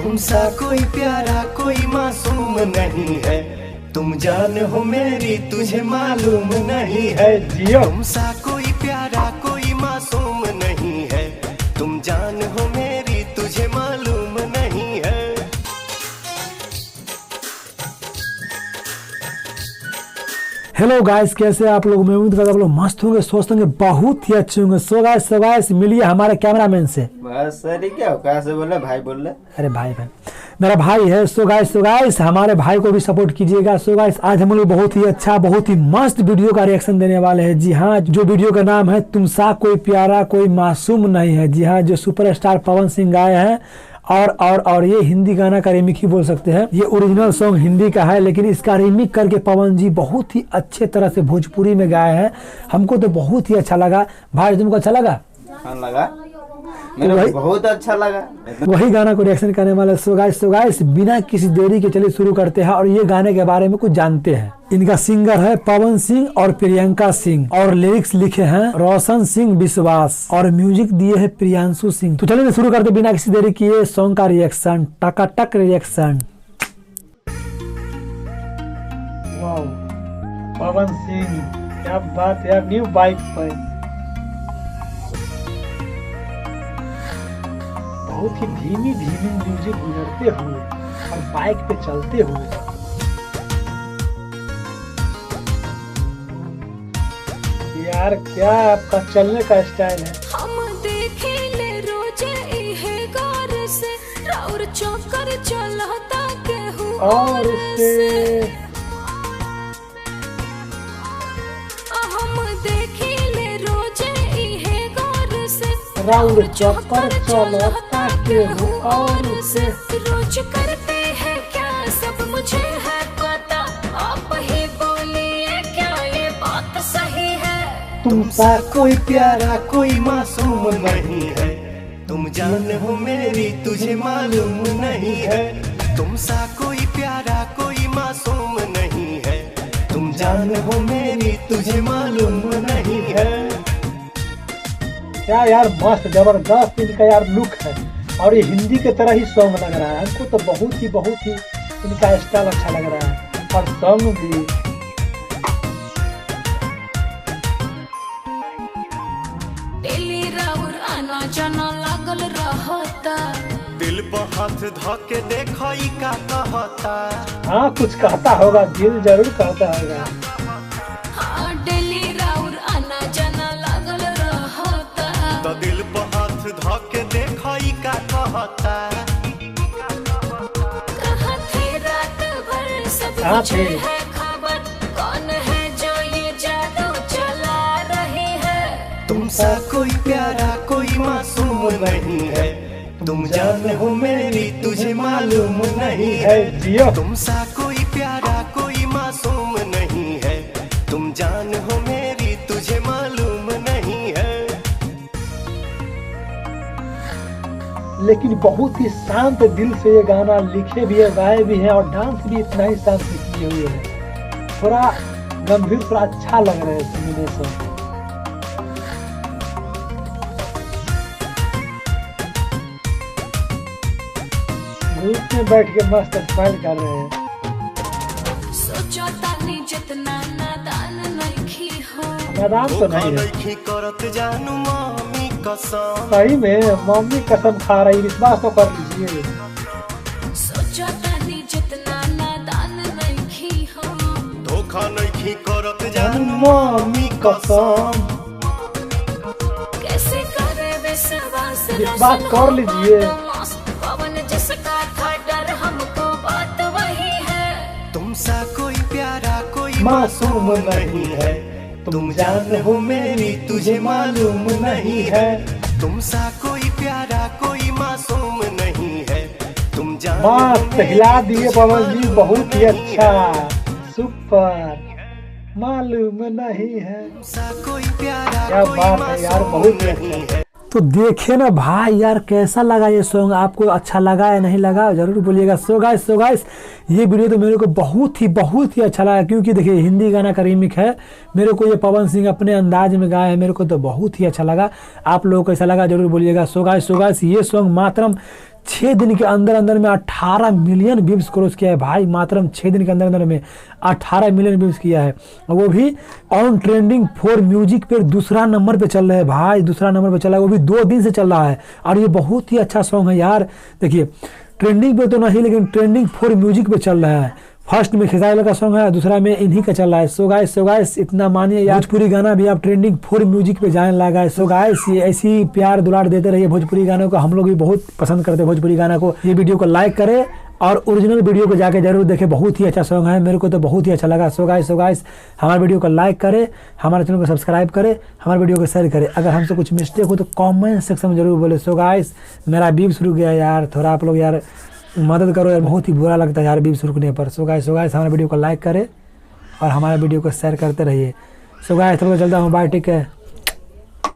तुमसा कोई प्यारा कोई मासूम नहीं है, तुम जान हो मेरी तुझे मालूम नहीं है। जियो तुमसा कोई प्यारा कोई मासूम नहीं है, तुम जान हो मेरी तुझे मालूम नहीं है। हेलो गाइस, कैसे आप लोग? मैं उम्मीद करता हूं आप लोग मस्त होंगे, स्वस्थ होंगे, बहुत ही अच्छे होंगे। सो गाइस मिलिए हमारे कैमरामैन से। बस सर क्या हो, कहाँ से बोले? भाई बोल रहे? अरे भाई मेरा भाई है। सो गाइस हमारे भाई को भी सपोर्ट कीजिएगा। सो गाइस आज हम लोग बहुत ही अच्छा बहुत ही मस्त वीडियो का रिएक्शन देने वाले हैं। जी हाँ, जो वीडियो का नाम है तुमसा कोई प्यारा कोई मासूम नहीं है। जी हाँ, जो सुपरस्टार पवन सिंह गाए हैं और ये हिंदी गाना का रिमिक ही बोल सकते हैं। ये ओरिजिनल सॉन्ग हिंदी का है, लेकिन इसका रिमिक करके पवन जी बहुत ही अच्छे तरह से भोजपुरी में गाए हैं। हमको तो बहुत ही अच्छा लगा। भाई तुमको अच्छा लगा? हाँ लगा, मेरे को बहुत अच्छा लगा। वही गाना को रिएक्शन करने वाले। सो गाइस बिना किसी देरी के चलिए शुरू करते हैं और ये गाने के बारे में कुछ जानते हैं। इनका सिंगर है पवन सिंह और प्रियंका सिंह और लिरिक्स लिखे हैं रोशन सिंह विश्वास और म्यूजिक दिए हैं प्रियांशु सिंह। तो चलिए शुरू करते बिना किसी देरी किए सॉन्ग का रिएक्शन। टकाटक रिएक्शन। वाओ, पवन सिंह क्या बात है, न्यू बाइक पर बहुत ही धीमी म्यूजिक गुजरते हुए और बाइक पे चलते हुए। यार क्या आपका चलने का स्टाइल है। हम देखे ले रोजे इहे गौर से राउर चौकर चलता केहू और उससे हम देखे ले रोजे इहे गौर से राउर चौकर चलता केहू और उससे। रोज करते हैं क्या सब मुझे है पता, आप ही बोलिए क्या ये बात सही है। तुमसा कोई प्यारा कोई मासूम नहीं है, तुम जान हो मेरी तुझे मालूम नहीं है। तुमसा कोई प्यारा कोई मासूम नहीं है, तुम जान हो मेरी तुझे मालूम नहीं है। क्या यार मस्त जबरदस्त इनका यार लुक है और ये हिंदी के तरह ही सॉन्ग लग रहा है। हमको तो बहुत ही इनका स्टाइल अच्छा लग रहा है और सॉन्ग भी। डेली राउर आना जाना लागल रहता, दिल पर हाथ धके देखो ई का कहता। हाँ कुछ कहता होगा, दिल जरूर कहता होगा। हाँ डेली राउर आना जाना लागल रहता, तो दिल पर हाथ धके देखो ई का कहता। कहाँ थे रात भर सब कहाँ कुछ थे? है खबर, कौन है जो ये जादू चला रही है। तुमसा कोई प्यारा कोई मासूम नहीं है, तुम जान हो मेरी तुझे मालूम नहीं है। जियो तुमसा कोई प्यारा कोई मासूम नहीं है, तुम जान हो मेरी तुझे मालूम नहीं है। लेकिन बहुत ही शांत दिल से ये गाना लिखे भी है, गाए भी है और डांस भी इतना ही शांत से किए हुए है। थोड़ा गंभीर थोड़ा अच्छा लग रहा है सुनने से। ग्रुप में बैठ के मस्त स्माइल कर रहे हैं। सोचो तानी जितना नादान नहीं हो, नादान तो नहीं है, नहीं करत जानू मामी कसम। सही में मम्मी कसम खा रही, विश्वास तो कर लीजिए। सोचो तानी जितना नादान नहीं हो, धोखा नहीं करत जानू मम्मी कसम, कैसे करे विश्वास विश्वास कर लीजिए। पवन जिसका था डर हमको बात वही है। तुमसा कोई प्यारा कोई मासूम नहीं है, तुम जान हो मेरी तुझे मालूम नहीं है। तुमसा कोई प्यारा कोई मासूम नहीं है, तुम जान हो मस्त मेरी हिला दिए तुझे पवन जी, मालूम बहुत ही नहीं अच्छा है। सुपर। मालूम नहीं है, तुमसा कोई प्यारा क्या कोई बात है यार, मासूम बहुत ही नहीं अच्छा। है। तो देखे ना भाई यार कैसा लगा ये सॉन्ग, आपको अच्छा लगा या नहीं लगा जरूर बोलिएगा। सो गाइस ये वीडियो तो मेरे को बहुत ही अच्छा लगा, क्योंकि देखिए हिंदी गाना का रीमिक है। मेरे को ये पवन सिंह अपने अंदाज में गाए हैं, मेरे को तो बहुत ही अच्छा लगा। आप लोगों को कैसा लगा जरूर बोलिएगा। सो गाइस ये सॉन्ग मात्रम 6 दिन के अंदर अंदर में 18 मिलियन व्यूज क्रॉस किया है भाई, मात्र 6 दिन के अंदर अंदर में 18 मिलियन व्यूज किया है, वो भी ऑन ट्रेंडिंग फॉर म्यूजिक पे दूसरा नंबर पे चल रहे हैं भाई, दूसरा नंबर पे चल रहा है, वो भी 2 दिन से चल रहा है। और ये बहुत ही अच्छा सॉन्ग है यार। देखिए ट्रेंडिंग पे तो नहीं, लेकिन ट्रेंडिंग फॉर म्यूजिक पे चल रहा है। फर्स्ट में खेसारी का सॉन्ग है, दूसरा में इन्हीं का चल रहा है। सो गाइस इतना मानिए यार, भोजपुरी गाना भी आप ट्रेंडिंग फॉर म्यूजिक पे जाने लगा है। सो गाइस ये ऐसी प्यार दुलार देते रहिए भोजपुरी गानों को, हम लोग भी बहुत पसंद करते हैं भोजपुरी गाना को। ये वीडियो को लाइक करें और ओरिजिनल वीडियो को जाके जरूर देखें, बहुत ही अच्छा सॉन्ग है, मेरे को तो बहुत ही अच्छा लगा। सो गाइस हमारे वीडियो को लाइक करें, हमारे चैनल को सब्सक्राइब करें, हमारे वीडियो को शेयर करें। अगर हमसे कुछ मिस्टेक हो तो कमेंट सेक्शन में जरूर बोले। सो गाइस मेरा व्यूज रुक गया यार, थोड़ा आप लोग यार मदद करो यार, बहुत ही बुरा लगता है यार व्यूज रुकने पर। सो गाइस हमारे वीडियो को लाइक करें और हमारे वीडियो को शेयर करते रहिए। सो गाइस चलता हूँ, बाय, टेक केयर।